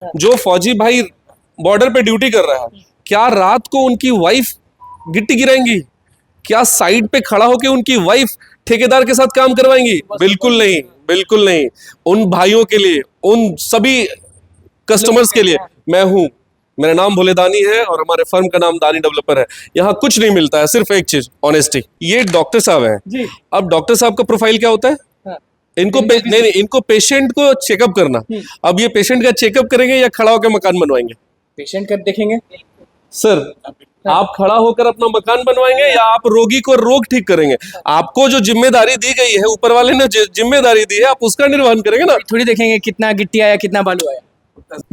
जो फौजी भाई बॉर्डर पे ड्यूटी कर रहा है, क्या रात को उनकी वाइफ गिट्टी गिराएंगी? क्या साइड पे खड़ा होकर उनकी वाइफ ठेकेदार के साथ काम करवाएंगी? बिल्कुल नहीं, बिल्कुल नहीं। उन भाइयों के लिए, उन सभी कस्टमर्स के लिए मैं हूं। मेरा नाम भोले दानी है और हमारे फर्म का नाम दानी डेवलपर है। यहाँ कुछ नहीं मिलता है, सिर्फ एक चीज, ऑनेस्टी। ये डॉक्टर साहब हैं जी। अब डॉक्टर साहब का प्रोफाइल क्या होता है? इनको नहीं, इनको पेशेंट को चेकअप करना। अब ये पेशेंट का चेकअप करेंगे या खड़ा होकर मकान बनवाएंगे? पेशेंट कब देखेंगे सर? आप खड़ा होकर अपना मकान बनवाएंगे या आप रोगी को रोग ठीक करेंगे? आपको जो जिम्मेदारी दी गई है, ऊपर वाले ने जिम्मेदारी दी है, आप उसका निर्वहन करेंगे ना। थोड़ी देखेंगे कितना गिट्टी आया, कितना बालू आया।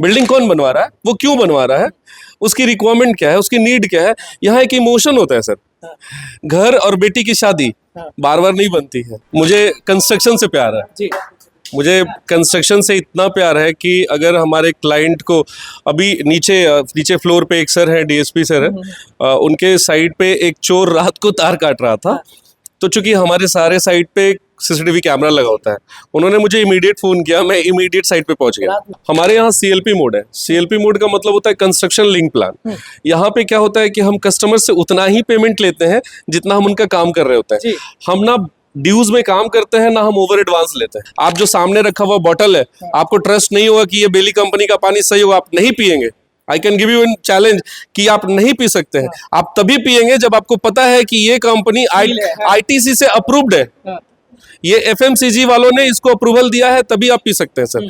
बिल्डिंग कौन बनवा रहा है, वो क्यों बनवा रहा है, उसकी रिक्वायरमेंट क्या है, उसकी नीड क्या है। यहाँ एक इमोशन होता है सर। घर और बेटी की शादी बार बार नहीं बनती है। मुझे कंस्ट्रक्शन से प्यार है जी। मुझे कंस्ट्रक्शन से इतना प्यार है कि अगर हमारे क्लाइंट को अभी नीचे फ्लोर पे एक सर है, डीएसपी सर है, उनके साइड पे एक चोर रात को तार काट रहा था। तो चूंकि हमारे सारे साइड पे सीसीटीवी कैमरा लगा होता है, उन्होंने मुझे इमीडिएट फोन किया, मैं इमीडिएट साइट पे पहुंच गया। हमारे यहाँ सीएलपी मोड है। सीएलपी मोड का मतलब होता है कंस्ट्रक्शन लिंक प्लान। यहाँ पे क्या होता है कि हम कस्टमर से उतना ही पेमेंट लेते हैं जितना हम उनका काम कर रहे होते हैं। हम ना ड्यूज में काम करते हैं, ना हम ओवर एडवांस लेते हैं। आप जो सामने रखा हुआ बॉटल है, आपको ट्रस्ट नहीं होगा कि ये बेली कंपनी का पानी सही होगा, आप नहीं पिएंगे। I can give you in challenge कि आप नहीं पी सकते हैं। आप तभी पिएंगे जब आपको पता है कि ये कंपनी आईटीसी से अप्रूव्ड है, ये एफएमसीजी वालों ने इसको अप्रूवल दिया है, तभी आप पी सकते हैं सर।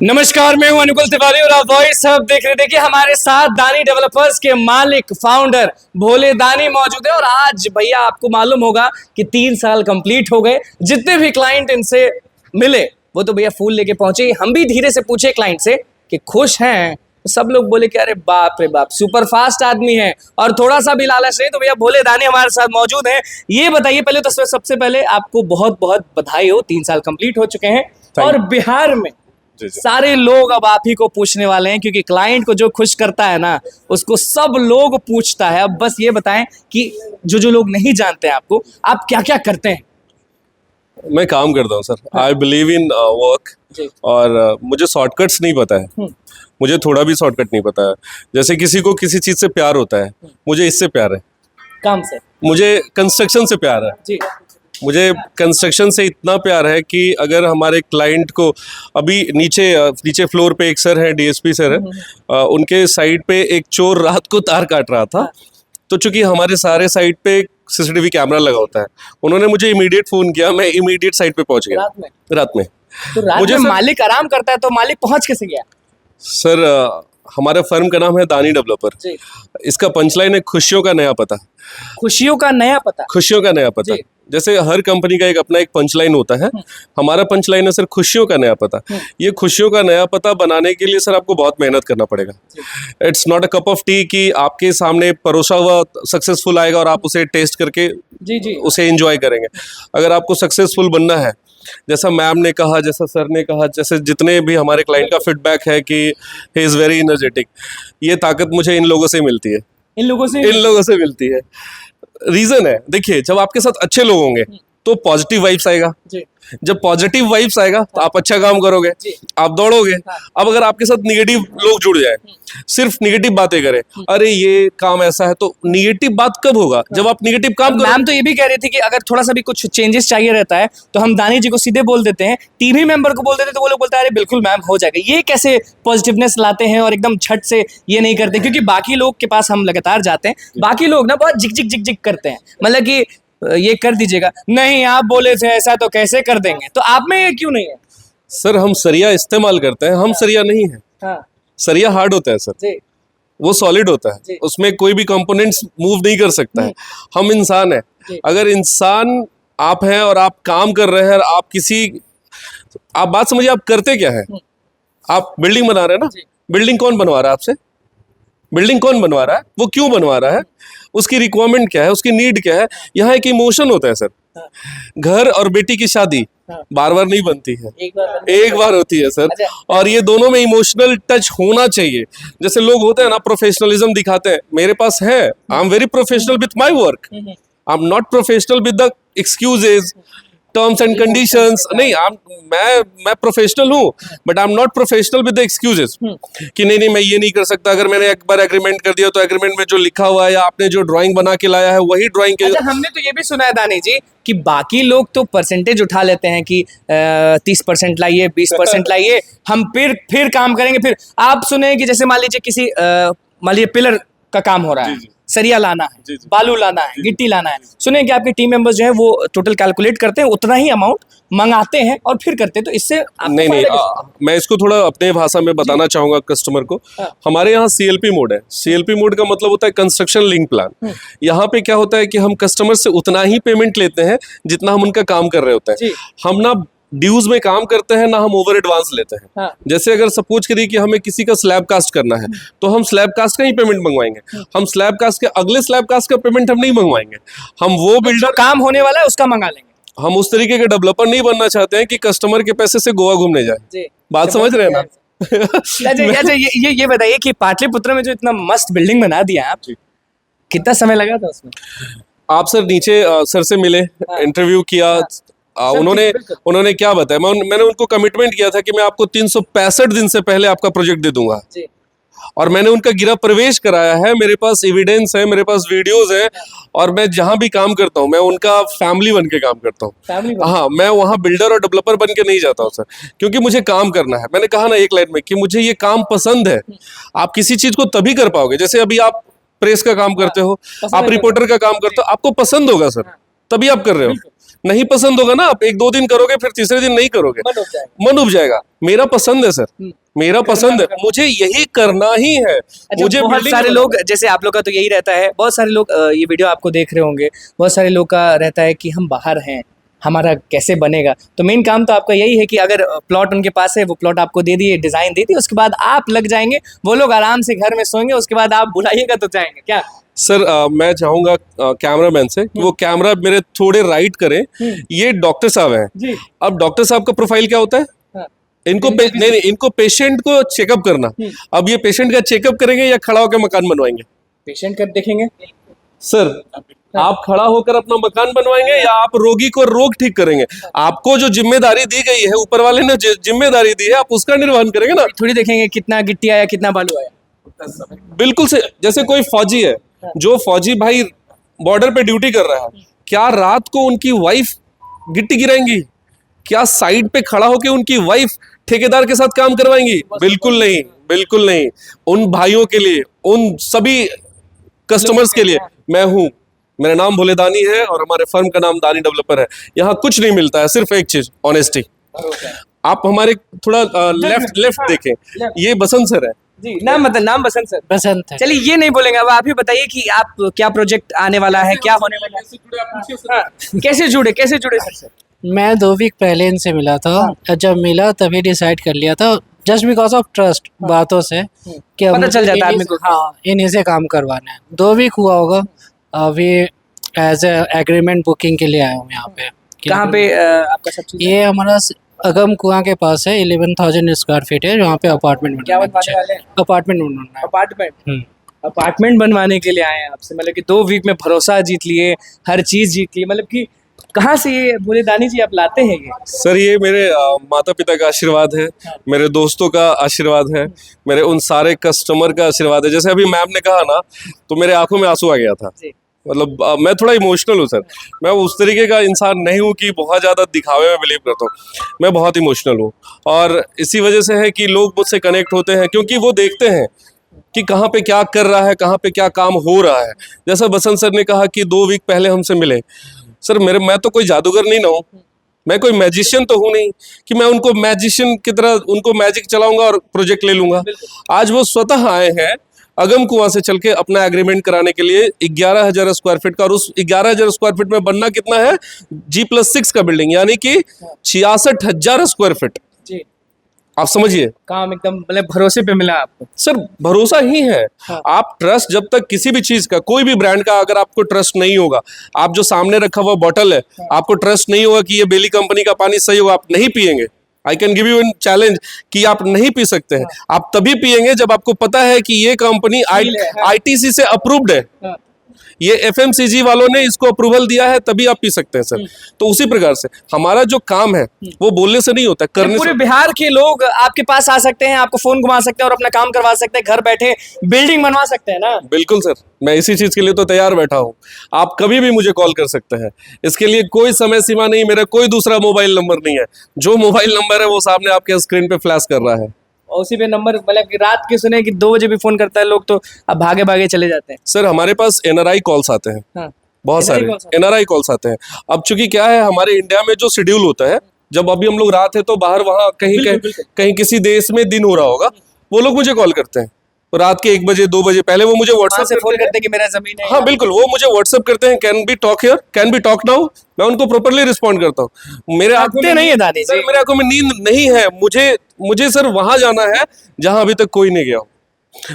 नमस्कार, मैं हूं अनुकुल तिवारी और आप वॉइस हब देख रहे थे। कि हमारे साथ दानी डेवलपर्स के मालिक फाउंडर भोले दानी मौजूद है। और आज भैया आपको मालूम होगा कि 3 साल कंप्लीट हो गए। जितने भी क्लाइंट इनसे मिले वो तो भैया फूल लेके पहुंचे। हम भी धीरे से पूछे क्लाइंट से कि खुश हैं, सब लोग बोले कि अरे बाप रे बाप, सुपर फास्ट आदमी है और थोड़ा सा भी लालच नहीं। तो भैया भोले दानी हमारे साथ मौजूद हैं। ये बताइए पहले तो सबसे पहले आपको बहुत बहुत बधाई हो, 3 साल कंप्लीट हो चुके हैं। और बिहार में सारे लोग अब आप ही को पूछने वाले हैं, क्योंकि क्लाइंट को जो खुश करता है ना, उसको सब लोग पूछता है। अब बस ये बताएं कि जो लोग नहीं जानते हैं आपको, आप क्या क्या करते हैं? मैं काम करता हूँ sir. I believe in work. और मुझे शॉर्टकट्स नहीं पता है, मुझे थोड़ा भी शॉर्टकट नहीं पता है। जैसे किसी को किसी चीज से प्यार होता है, मुझे इससे प्यार है, काम से। मुझे कंस्ट्रक्शन से प्यार है जी। मुझे कंस्ट्रक्शन से इतना प्यार है कि अगर हमारे क्लाइंट को अभी नीचे फ्लोर पे एक सर है, डीएसपी सर है, उनके साइड पे एक चोर रात को तार काट रहा था। तो चूंकि हमारे सारे साइड पे सीसीटीवी कैमरा लगा होता है, उन्होंने मुझे इमीडिएट फोन किया, मैं इमीडिएट साइट पे पहुंच गया। रात में तो मुझे मालिक आराम करता है, तो मालिक पहुंच कैसे गया? सर हमारे फर्म का नाम है दानी डेवलपर। इसका पंचलाइन है खुशियों का नया पता। खुशियों का नया पता? खुशियों का नया पता। जैसे हर कंपनी का अपना एक पंचलाइन होता है, हमारा पंचलाइन है सर खुशियों का नया पता। ये खुशियों का नया पता बनाने के लिए सर आपको बहुत मेहनत करना पड़ेगा। It's not a cup of T कि आपके सामने परोसा हुआ सक्सेसफुल आएगा और आप उसे टेस्ट करके उसे एंजॉय करेंगे। अगर आपको सक्सेसफुल बनना है, जैसा मैम ने कहा, जैसा सर ने कहा, जैसे जितने भी हमारे क्लाइंट का फीडबैक है कि ही इज वेरी एनर्जेटिक, ये ताकत मुझे इन लोगों से मिलती है। इन लोगों से मिलती है। रीजन है, देखिए, जब आपके साथ अच्छे लोग होंगे तो पॉजिटिव वाइब्स आएगा। जब पॉजिटिव वाइब्स आएगा तो आप अच्छा काम करोगे, आप दौड़ोगे। अब अगर आपके साथ निगेटिव लोग जुड़ जाए, सिर्फ निगेटिव बातें करें, अरे ये काम ऐसा है, तो निगेटिव बात कब होगा? जब आप निगेटिव काम करोगे। मैम तो ये भी कह रही थी कि अगर थोड़ा सा भी कुछ चेंजेस चाहिए रहता है तो हम दानी जी को सीधे बोल देते हैं, टीवी मेंबर को बोल देते हैं, तो वो लोग बोलते हैं अरे बिल्कुल मैम हो जाएगा। ये कैसे पॉजिटिवनेस लाते हैं और एकदम झट से ये नहीं करते? क्योंकि बाकी लोग के पास हम लगातार जाते हैं, बाकी लोग ना बहुत जिक करते हैं, मतलब कि ये कर दीजिएगा, नहीं आप बोले थे ऐसा तो कैसे कर देंगे। तो आप में ये क्यों नहीं है? सर हम सरिया इस्तेमाल करते हैं, हम सरिया नहीं है। सरिया हार्ड होता है सर, वो सॉलिड होता है, उसमें कोई भी कंपोनेंट्स मूव नहीं कर सकता है। हम इंसान है, अगर इंसान आप हैं और आप काम कर रहे हैं, आप बात समझिए, आप करते क्या है? आप बिल्डिंग बना रहे हैं ना। बिल्डिंग कौन बनवा रहा है आपसे? बिल्डिंग कौन बनवा रहा है, वो क्यों बनवा रहा है, उसकी रिक्वायरमेंट क्या है, उसकी नीड क्या है। यहाँ एक इमोशन होता है सर। घर और बेटी की शादी बार बार नहीं बनती है, एक बार होती है सर। और ये दोनों में इमोशनल टच होना चाहिए। जैसे लोग होते हैं ना, प्रोफेशनलिज्म दिखाते हैं, मेरे पास है, I am very professional with my work, I am not professional with the excuses, terms and conditions नहीं, मैं प्रोफेशनल हूँ, but I am not professional with the excuses कि नहीं मैं ये नहीं कर सकता। अगर मैंने एक बार एग्रीमेंट कर दिया तो एग्रीमेंट में जो लिखा हुआ है या आपने जो ड्राइंग बना के लाया है वही ड्राइंग के। अच्छा, हमने तो ये भी सुना है दानी जी कि बाकी लोग तो परसेंटेज उठा लेते हैं कि 30% लाइए, 20% लाइए, हम फिर काम करेंगे। फिर आप सुने कि जैसे मान लीजिए किसी मान लीजिए पिलर का काम हो रहा है, सरिया लाना है, बालू लाना है, गिट्टी लाना है, सुने कि आपके टीम मेंबर्स जो है वो टोटल कैलकुलेट करते हैं, उतना ही अमाउंट मंगाते हैं और फिर करते हैं। तो इससे नहीं मैं इसको थोड़ा अपने भाषा में बताना चाहूंगा कस्टमर को। हमारे यहाँ CLP मोड है। CLP मोड का मतलब होता है कंस्ट्रक्शन लिंक प्लान। यहाँ पे क्या होता है कि हम कस्टमर से उतना ही पेमेंट लेते हैं जितना हम उनका काम कर रहे होते हैं। हम ना ड्यूज में काम करते हैं ना हम ओवर एडवांस लेते हैं। जैसे अगर सपोज करिए कि हमें किसी का स्लैब कास्ट करना है तो हम स्लैब कास्ट का ही पेमेंट मंगवाएंगे। हम स्लैब कास्ट के अगले स्लैब कास्ट का पेमेंट हम नहीं मंगवाएंगे। हम वो बिल्डर काम होने वाला है उसका मंगा लेंगे। हम उस तरीके के डेवलपर नहीं बनना चाहते हैं कि कस्टमर के पैसे से गोवा घूमने जाए। बात समझ रहे हैं ना? अच्छा, ये बताइए कि पाटलिपुत्र में जो इतना मस्त बिल्डिंग बना दिया आप, कितना समय लगा था उसमें? आप सर नीचे सर से मिले, इंटरव्यू किया, उन्होंने क्या बताया, मैंने उनको कमिटमेंट किया था कि मैं आपको 365 दिन से पहले आपका प्रोजेक्ट दे दूंगा और मैंने उनका गिरा प्रवेश कराया है। मेरे पास एविडेंस है, मेरे पास वीडियोस है और मैं जहां भी काम करता हूं मैं उनका फैमिली बन के काम करता हूं। हाँ, मैं वहां बिल्डर और डेवलपर बन के नहीं जाता हूं सर, क्योंकि मुझे काम करना है। मैंने कहा ना एक लाइन में कि मुझे ये काम पसंद है। आप किसी चीज को तभी कर पाओगे, जैसे अभी आप प्रेस का काम करते हो, आप रिपोर्टर का काम करते हो, आपको पसंद होगा सर तभी आप कर रहे हो। नहीं पसंद होगा ना, आप 1-2 दिन करोगे फिर तीसरे दिन नहीं करोगे, मन उब जाएगा। मेरा पसंद है सर, मेरा पसंद है, मुझे यही करना ही है। मुझे बहुत सारे लोग, जैसे आप लोग का तो यही रहता है, बहुत सारे लोग ये वीडियो आपको देख रहे होंगे, बहुत सारे लोग का रहता है कि हम बाहर हैं, हमारा कैसे बनेगा। तो मेन काम तो आपका यही है कि अगर प्लॉट उनके पास है, वो प्लॉट आपको दे दिए, डिजाइन दे दी, उसके बाद आप लग जाएंगे, वो लोग आराम से घर में सोएंगे, उसके बाद आप बुलाइएगा तो जाएंगे क्या? सर मैं चाहूंगा कैमरामैन से कि वो कैमरा मेरे थोड़े राइट करें। ये डॉक्टर साहब हैं। अब डॉक्टर साहब का प्रोफाइल क्या होता है? इनको नहीं, इनको पेशेंट को चेकअप करना। अब ये पेशेंट का चेकअप करेंगे या खड़ा होकर मकान बनवाएंगे? पेशेंट का देखेंगे सर। आप खड़ा होकर अपना मकान बनवाएंगे या आप रोगी को रोग ठीक करेंगे? आपको जो जिम्मेदारी दी गई है, ऊपर वाले ने जिम्मेदारी दी है, आप उसका निर्वहन करेंगे ना। थोड़ी देखेंगे कितना गिट्टी आया, कितना बालू आया। बिल्कुल से, जैसे कोई फौजी है, जो फौजी भाई बॉर्डर पे ड्यूटी कर रहा है, क्या रात को उनकी वाइफ गिट्टी गिराएंगी? क्या साइड पे खड़ा होकर उनकी वाइफ ठेकेदार के साथ काम करवाएंगी? बिल्कुल नहीं, बिल्कुल नहीं। उन भाइयों के लिए, उन सभी कस्टमर्स के लिए मैं हूं। मेरा नाम भोले दानी है और हमारे फर्म का नाम दानी डेवलपर है। यहाँ कुछ नहीं मिलता है, सिर्फ एक चीज, ऑनेस्टी। आप हमारे थोड़ा लेफ्ट देखें, ये बसंत सर है जी। नाम बसंत सर। बसंत है। चलिए ये नहीं बोलेंगे, अब आप ही बताइए कि आप क्या प्रोजेक्ट आने वाला है, क्या होने वाला है? कैसे जुड़े सर? मैं 2 वीक पहले इनसे मिला था। जब मिला तभी डिसाइड कर लिया था, जस्ट बिकॉज ऑफ ट्रस्ट, बातों से कि पता चल जाता है आदमी को। हाँ, इन्हीं से काम करवाना है। 2 वीक हुआ होगा। अभी एज एग्रीमेंट बुकिंग के लिए आया हूँ यहाँ पे। कहाँ पे आपका सब चीज? ये हमारा अगम कुआं के पास है, 11,000 स्क्वायर फीट है, जहाँ पे अपार्टमेंट अपार्टमेंट बनवाने के लिए आए हैं आपसे, मतलब कि 2 वीक में भरोसा जीत लिए, हर चीज जीत लिए। मतलब कि कहाँ से ये भोले दानी जी आप लाते हैं ये? सर ये मेरे माता पिता का आशीर्वाद है, मेरे दोस्तों का आशीर्वाद है, मेरे उन सारे कस्टमर का आशीर्वाद है। जैसे अभी मैम ने कहा ना, तो मेरे आंखों में आंसू आ गया था। मतलब मैं थोड़ा इमोशनल हूँ सर। मैं उस तरीके का इंसान नहीं हूँ कि बहुत ज़्यादा दिखावे में बिलीव करता हूँ। मैं बहुत इमोशनल हूँ और इसी वजह से है कि लोग मुझसे कनेक्ट होते हैं, क्योंकि वो देखते हैं कि कहाँ पे क्या कर रहा है, कहाँ पे क्या काम हो रहा है। जैसा बसंत सर ने कहा कि 2 वीक पहले हमसे मिले। सर मैं तो कोई जादूगर नहीं ना हूँ, मैं कोई मैजिशियन तो हूँ नहीं कि मैं उनको मैजिशियन की तरह उनको मैजिक चलाऊंगा और प्रोजेक्ट ले लूंगा। आज वो स्वतः आए हैं अगम कुआं से चल के अपना एग्रीमेंट कराने के लिए 11,000 स्क्वायर फीट का। और उस 11,000 स्क्वायर फीट में बनना कितना है? G+6 का बिल्डिंग, यानी कि 66,000 स्क्वायर फीट। आप समझिए, काम एकदम मतलब भरोसे पे मिला आपको। सर भरोसा ही है। आप ट्रस्ट, जब तक किसी भी चीज का, कोई भी ब्रांड का अगर आपको ट्रस्ट नहीं होगा, आप जो सामने रखा हुआ बॉटल है, आपको ट्रस्ट नहीं होगा कि ये बेली कंपनी का पानी सही होगा, आप नहीं पिएंगे। I can give you in challenge कि आप नहीं पी सकते हैं। आप तभी पिएंगे जब आपको पता है कि ये कंपनी ITC से अप्रूव्ड है। ये FMCG वालों ने इसको अप्रूवल दिया है तभी आप पी सकते हैं सर। तो उसी प्रकार से हमारा जो काम है वो बोलने से नहीं होता, करने पूरे से। बिहार के लोग आपके पास आ सकते हैं, आपको फोन घुमा सकते हैं और अपना काम करवा सकते हैं, घर बैठे बिल्डिंग बनवा सकते हैं ना? बिल्कुल सर, मैं इसी चीज के लिए तो तैयार बैठा हूँ। आप कभी भी मुझे कॉल कर सकते हैं, इसके लिए कोई समय सीमा नहीं, मेरा कोई दूसरा मोबाइल नंबर नहीं है। जो मोबाइल नंबर है वो सामने आपके स्क्रीन पे फ्लैश कर रहा है। और उसी पे नंबर, मतलब कि रात के सुने कि 2 बजे भी फोन करता है लोग, तो अब भागे भागे चले जाते हैं। सर हमारे पास NRI कॉल्स आते हैं, हाँ, बहुत NRI सारे calls आते NRI कॉल्स आते हैं। अब चूंकि क्या है, हमारे इंडिया में जो शेड्यूल होता है, जब अभी हम लोग रात है तो बाहर वहाँ कहीं कहीं किसी देश में दिन हो रहा होगा, वो लोग मुझे कॉल करते हैं रात के 1 बजे 2 बजे। पहले वो मुझे वहां व्हाट्सएप से फोन करते हैं कि मेरा जमीन है। हाँ बिल्कुल, वो मुझे व्हाट्सएप करते हैं, can be talk here, can be talk now. मैं उनको प्रॉपर्ली रिस्पॉन्ड करता हूँ। मेरे आंखों में नहीं है दानी सर, जी। मेरे आंखों में नींद नहीं है। मुझे सर वहां जाना है जहां अभी तक कोई नहीं गया हो।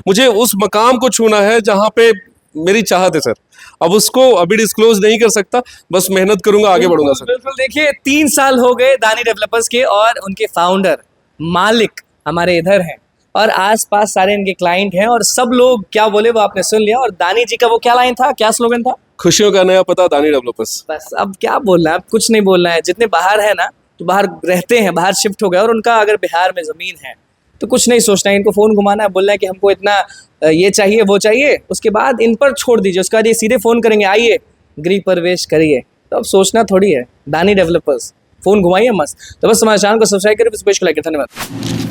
मुझे उस मकाम को छूना है जहां पे मेरी चाहत है सर। अब उसको अभी डिस्क्लोज नहीं कर सकता, बस मेहनत करूंगा, आगे बढ़ूंगा सर। बिल्कुल। देखिए 3 साल हो गए दानी डेवलपर्स के, और उनके फाउंडर मालिक हमारे इधर हैं, और आसपास सारे इनके क्लाइंट हैं, और सब लोग क्या बोले वो आपने सुन लिया। और दानी जी का वो क्या लाइन था, क्या स्लोगन था? खुशियों का नया पता, दानी डेवलपर्स। बस अब क्या बोलना है, अब कुछ नहीं बोलना है। जितने बाहर है ना, तो बाहर रहते हैं, बाहर शिफ्ट हो गए, और उनका अगर बिहार में जमीन है तो कुछ नहीं सोचना है, इनको फोन घुमाना है, बोलना है कि हमको इतना ये चाहिए वो चाहिए, उसके बाद इन पर छोड़ दीजिए। उसके बाद ये सीधे फोन करेंगे, आइए गृह प्रवेश करिए। तो अब सोचना थोड़ी है। दानी डेवलपर्स, फोन घुमाइए मस्त। तो बस हमारे चैनल को सब्सक्राइब करिए, इस पेज को लाइक करिए। धन्यवाद।